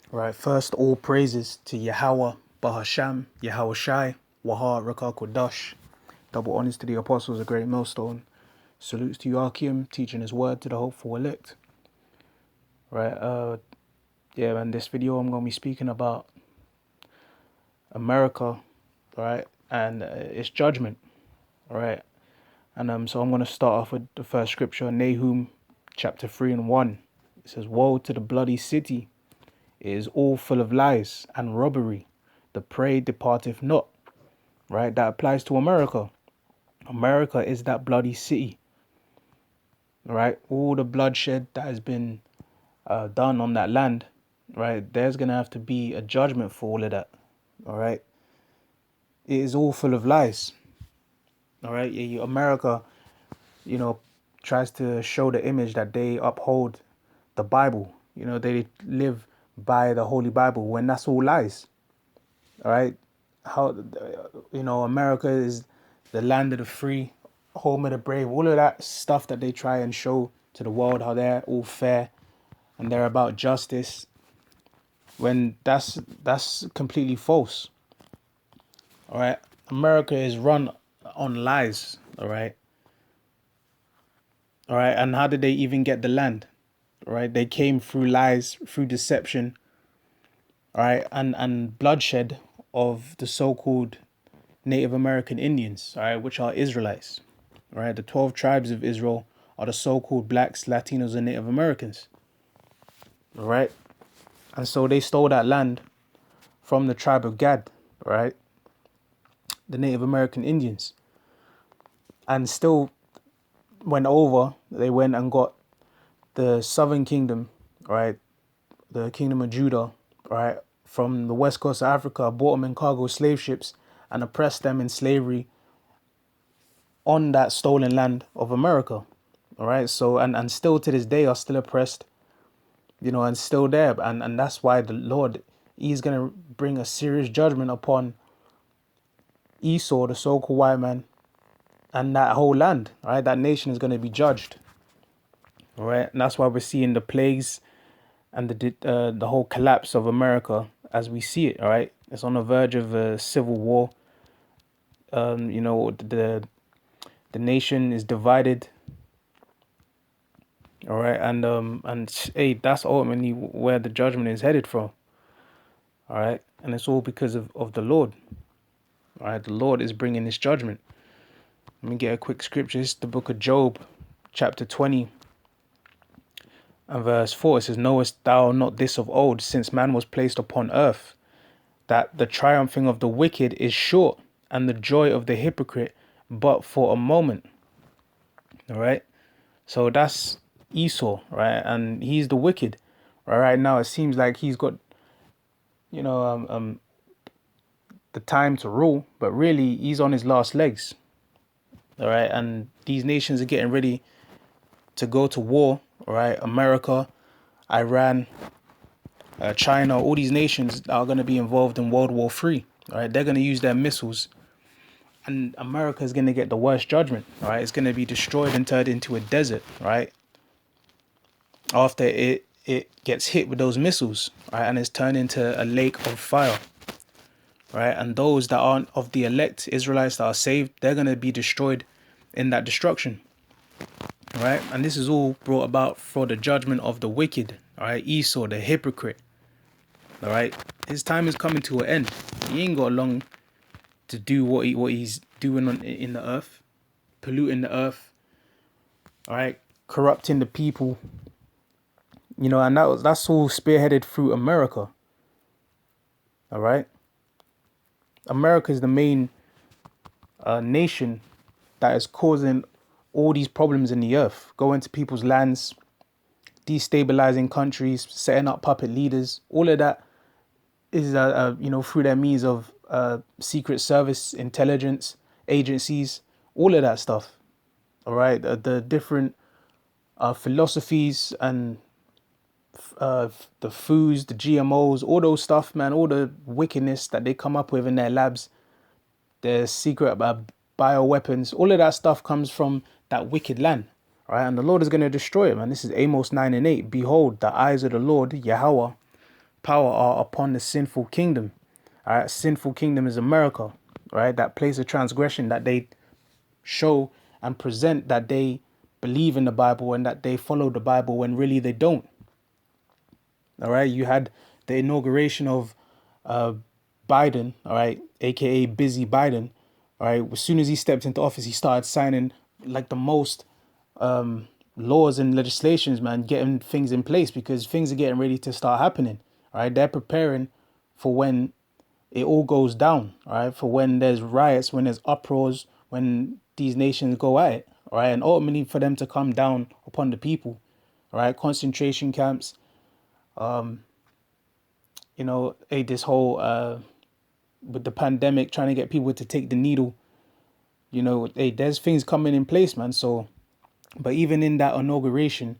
Right, first, all praises to Yahweh, Bahasham, Yahweh Shai, Waha, Rakah Kodash. Double honors to the apostles, a great millstone. Salutes to you, Akim, teaching his word to the hopeful elect. Right, yeah, in this video, I'm going to be speaking about America, right, and its judgment, right. And so I'm going to start off with the first scripture, Nahum chapter 3 and 1. It says, "Woe to the bloody city! It is all full of lies and robbery. The prey departeth not." Right? That applies to America. America is that bloody city. Right? All the bloodshed that has been done on that land. Right? There's going to have to be a judgment for all of that. All right? It is all full of lies. All right? America, you know, tries to show the image that they uphold the Bible. You know, they live by the Holy Bible when that's all lies. All right? How, America is the land of the free, home of the brave, all of that stuff that they try and show to the world, how they're all fair and they're about justice, when that's completely false. All right? America is run on lies. All right? All right? And how did they even get the land? All right? They came through lies, through deception, all right, and bloodshed of the so-called Native American Indians, all right, which are Israelites. All right, the 12 tribes of Israel are the so-called blacks, Latinos, and Native Americans. All right, and so they stole that land from the tribe of Gad, all right, the Native American Indians, and still went over. They went and got the southern kingdom, all right, the kingdom of Judah, all right, from the west coast of Africa, bought them in cargo slave ships and oppressed them in slavery on that stolen land of America. All right. So, and still to this day are still oppressed, and still there. And that's why the Lord, he's going to bring a serious judgment upon Esau, the so-called white man, and that whole land. All right. That nation is going to be judged. All right. And that's why we're seeing the plagues and the whole collapse of America as we see it. All right. It's on the verge of a civil war. The nation is divided. All right, and hey, that's ultimately where the judgment is headed from. All right, and it's all because of the Lord. All right, the Lord is bringing this judgment. Let me get a quick scripture. It's the book of Job, chapter 20 and verse 4. It says, "Knowest thou not this of old, since man was placed upon earth, that the triumphing of the wicked is short, and the joy of the hypocrite but for a moment." All right, so that's Esau, right? And he's the wicked. Right now, it seems like he's got, the time to rule, but really he's on his last legs. All right, and these nations are getting ready to go to war. All right, America, Iran, China, all these nations are going to be involved in World War III. All right, they're going to use their missiles, and America is going to get the worst judgment. All right, it's going to be destroyed and turned into a desert. Right, after it gets hit with those missiles, right, and it's turned into a lake of fire. Right, and those that aren't of the elect Israelites that are saved, they're going to be destroyed in that destruction. Right, and this is all brought about for the judgment of the wicked. All right, Esau, the hypocrite. All right, his time is coming to an end. He ain't got long to do what he's doing in the earth, polluting the earth. All right, corrupting the people. And that's all spearheaded through America. All right, America is the main nation that is causing all these problems in the earth, going to people's lands, destabilizing countries, setting up puppet leaders. All of that is, through their means of secret service, intelligence agencies, all of that stuff. All right, the different philosophies and the foods, the GMOs, all those stuff, man, all the wickedness that they come up with in their labs, their secret bioweapons, all of that stuff comes from that wicked land, right? And the Lord is going to destroy it, man. This is Amos 9 and 8. "Behold, the eyes of the Lord, Yahweh, power are upon the sinful kingdom. All right, sinful kingdom is America, right? That place of transgression that they show and present that they believe in the Bible and that they follow the Bible when really they don't. All right, you had the inauguration of Biden, all right, aka Busy Biden. All right, as soon as he stepped into office, he started signing like the most laws and legislations, man, getting things in place because things are getting ready to start happening. All right, they're preparing for when it all goes down. All right, for when there's riots, when there's uproars, when these nations go at it. All right, and ultimately for them to come down upon the people. All right, concentration camps. This whole with the pandemic, trying to get people to take the needle. There's things coming in place, man. So, but even in that inauguration,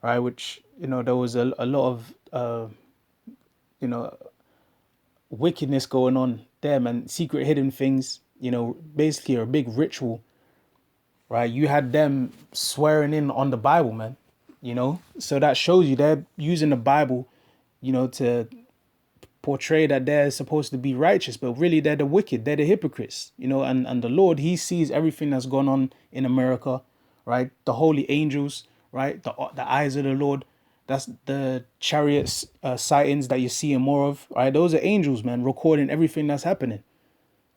right, which there was a lot of wickedness going on there, man. Secret hidden things, basically a big ritual, right? You had them swearing in on the Bible, man. So that shows you they're using the Bible, to portray that they're supposed to be righteous, but really they're the wicked, they're the hypocrites, and the Lord, he sees everything that's gone on in America, right? The holy angels, right? The eyes of the Lord, that's the chariots sightings that you're seeing more of, right? Those are angels, man, recording everything that's happening,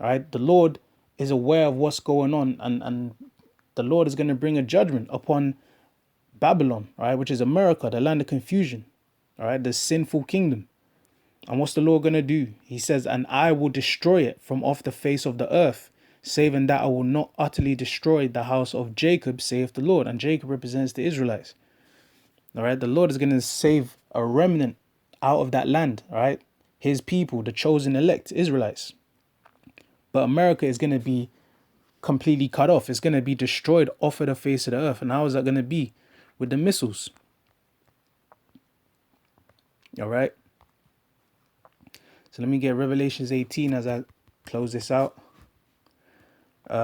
right? The Lord is aware of what's going on, and the Lord is going to bring a judgment upon Babylon, right? Which is America, the land of confusion, all right? The sinful kingdom. And what's the Lord going to do? He says, and I will destroy it from off the face of the earth, saving that I will not utterly destroy the house of Jacob, saith the Lord. And Jacob represents the Israelites. All right. The Lord is going to save a remnant out of that land. All right. His people, the chosen elect Israelites. But America is going to be completely cut off. It's going to be destroyed off of the face of the earth. And how is that going to be? With the missiles. All right. So let me get Revelations 18 as I close this out.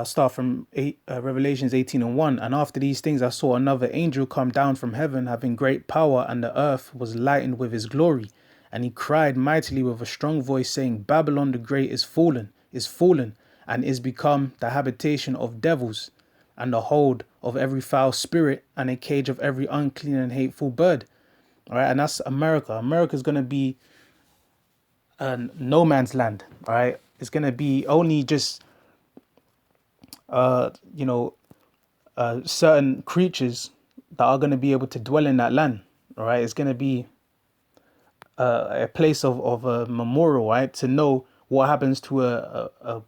Start from Revelations 18:1. And after these things I saw another angel come down from heaven, having great power, and the earth was lightened with his glory. And he cried mightily with a strong voice, saying, Babylon the great is fallen, and is become the habitation of devils, and the hold of every foul spirit, and a cage of every unclean and hateful bird. All right, and that's America. America's going to be no man's land. All right, it's going to be only just certain creatures that are going to be able to dwell in that land. All right, it's going to be a place of a memorial, right, to know what happens to a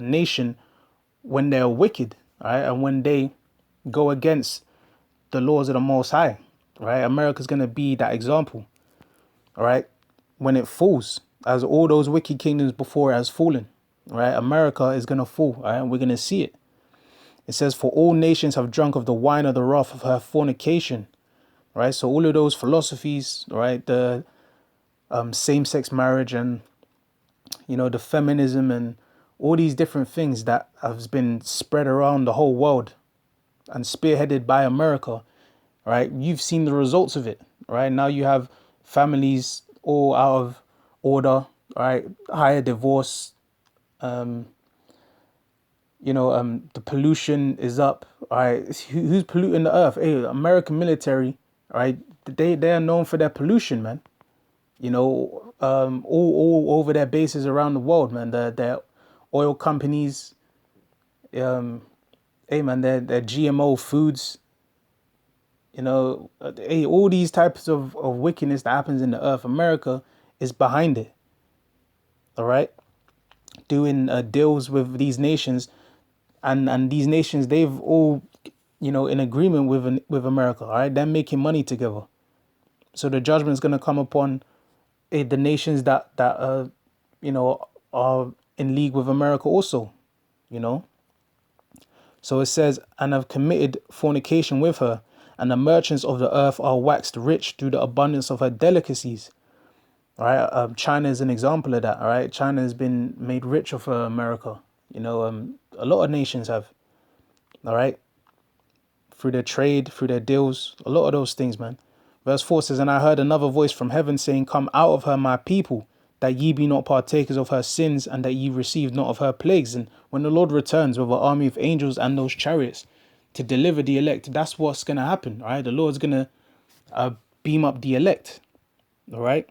nation when they're wicked, right, and when they go against the laws of the Most High, right. America's going to be that example, all right, when it falls, as all those wicked kingdoms before it has fallen, right. America is going to fall, all right, and we're going to see it. It says, for all nations have drunk of the wine of the wrath of her fornication, right. So all of those philosophies, right, the same-sex marriage and, the feminism and all these different things that has been spread around the whole world and spearheaded by America, right? You've seen the results of it, right? Now you have families all out of order, right? Higher divorce, the pollution is up, all right? Who's polluting the earth? Hey, American military, right? They are known for their pollution, man. All over their bases around the world, man. Their oil companies, hey, man, their GMO foods, hey, all these types of wickedness that happens in the earth, America is behind it. All right, doing deals with these nations, and these nations, they've all, in agreement with America. All right, they're making money together. So the judgment is going to come upon the nations that are in league with America also, So it says, and have committed fornication with her, and the merchants of the earth are waxed rich through the abundance of her delicacies. All right, China is an example of that. All right, China has been made rich of America. A lot of nations have. All right, through their trade, through their deals, a lot of those things, man. Verse 4 says, and I heard another voice from heaven saying, come out of her, my people, that ye be not partakers of her sins, and that ye receive not of her plagues. And when the Lord returns with an army of angels and those chariots to deliver the elect, that's what's going to happen, all right? The Lord's going to beam up the elect, all right?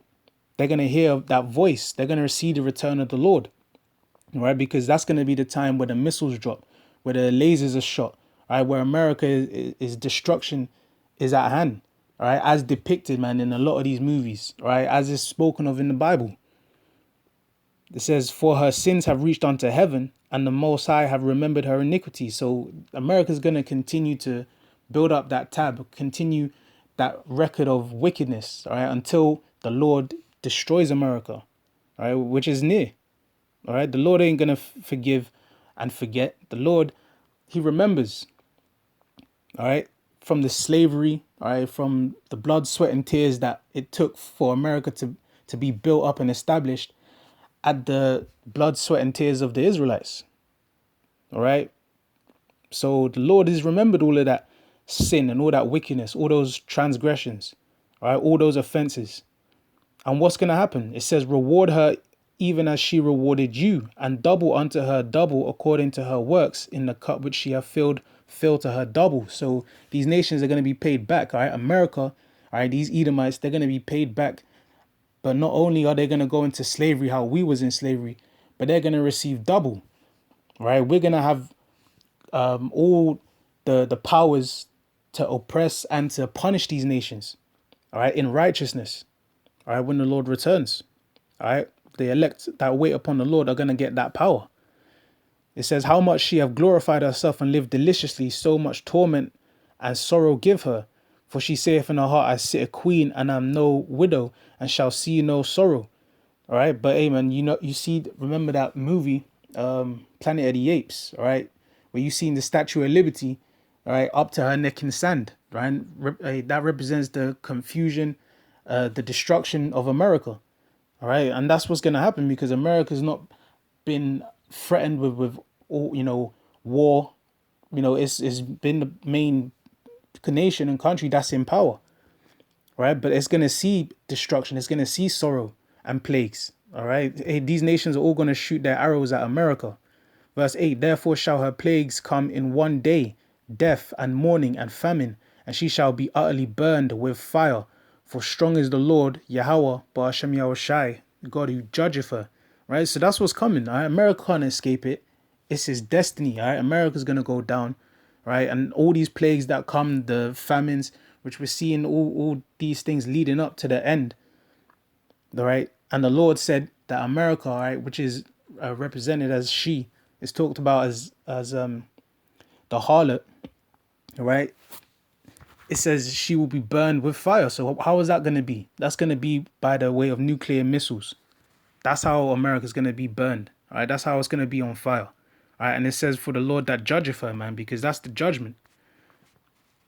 They're going to hear that voice. They're going to receive the return of the Lord, all right? Because that's going to be the time where the missiles drop, where the lasers are shot, all right? Where America is destruction is at hand, all right? As depicted, man, in a lot of these movies, all right? As is spoken of in the Bible. It says, for her sins have reached unto heaven, and the Most High have remembered her iniquity. So America's going to continue to build up that tab, continue that record of wickedness, all right, until the Lord destroys America, all right, which is near. All right, the Lord ain't going to forgive and forget. The Lord, he remembers, all right, from the slavery, all right, from the blood, sweat, and tears that it took for America to be built up and established at the blood, sweat, and tears of the Israelites. All right. So the Lord has remembered all of that sin and all that wickedness, all those transgressions, all right, all those offenses. And what's going to happen? It says, reward her even as she rewarded you, and double unto her double according to her works. In the cup which she hath filled, fill to her double. So these nations are going to be paid back. All right. America, all right, these Edomites, they're going to be paid back. But not only are they going to go into slavery, how we was in slavery, but they're going to receive double, right? We're going to have all the powers to oppress and to punish these nations, all right, in righteousness, all right, when the Lord returns, all right? The elect that wait upon the Lord are going to get that power. It says, how much she have glorified herself and lived deliciously, so much torment and sorrow give her. For she saith in her heart, I sit a queen and am no widow and shall see no sorrow. All right. But hey, man, you see, remember that movie, Planet of the Apes, all right, where you seen the Statue of Liberty, all right, up to her neck in sand, right? That represents the confusion, the destruction of America. All right. And that's what's going to happen because America's not been threatened with all, war. It's been the main nation and country that's in power, right? But it's going to see destruction. It's going to see sorrow and plagues, all right? Hey, these nations are all going to shoot their arrows at America. Verse 8, therefore shall her plagues come in one day, death and mourning and famine, and she shall be utterly burned with fire. For strong is the Lord, Yahweh, Ba'ashem Yahushai, God who judgeth her, right? So that's what's coming, all right? America can't escape it. It's his destiny, all right? America's going to go down, right? And all these plagues that come, the famines, which we're seeing all these things leading up to the end, all right? And the Lord said that America, all right, which is represented as she, is talked about as the harlot, all right? It says she will be burned with fire. So how is that going to be? That's going to be by the way of nuclear missiles. That's how America's going to be burned, all right? That's how it's going to be on fire. All right, and it says, for the Lord that judgeth her, man, because that's the judgment.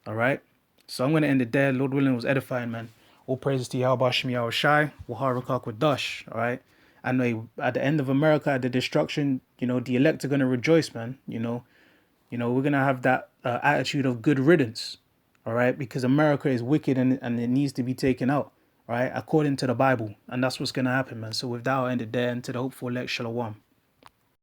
All right. So I'm going to end it there. Lord willing, it was edifying, man. All praises to Yahweh Shem Yahweh Shai, Waharakak with Dash. All right. And at the end of America, at the destruction, the elect are going to rejoice, man. We're going to have that attitude of good riddance. All right. Because America is wicked and it needs to be taken out. Right. According to the Bible. And that's what's going to happen, man. So with that, I'll end it there. And to the hopeful elect, Shalom.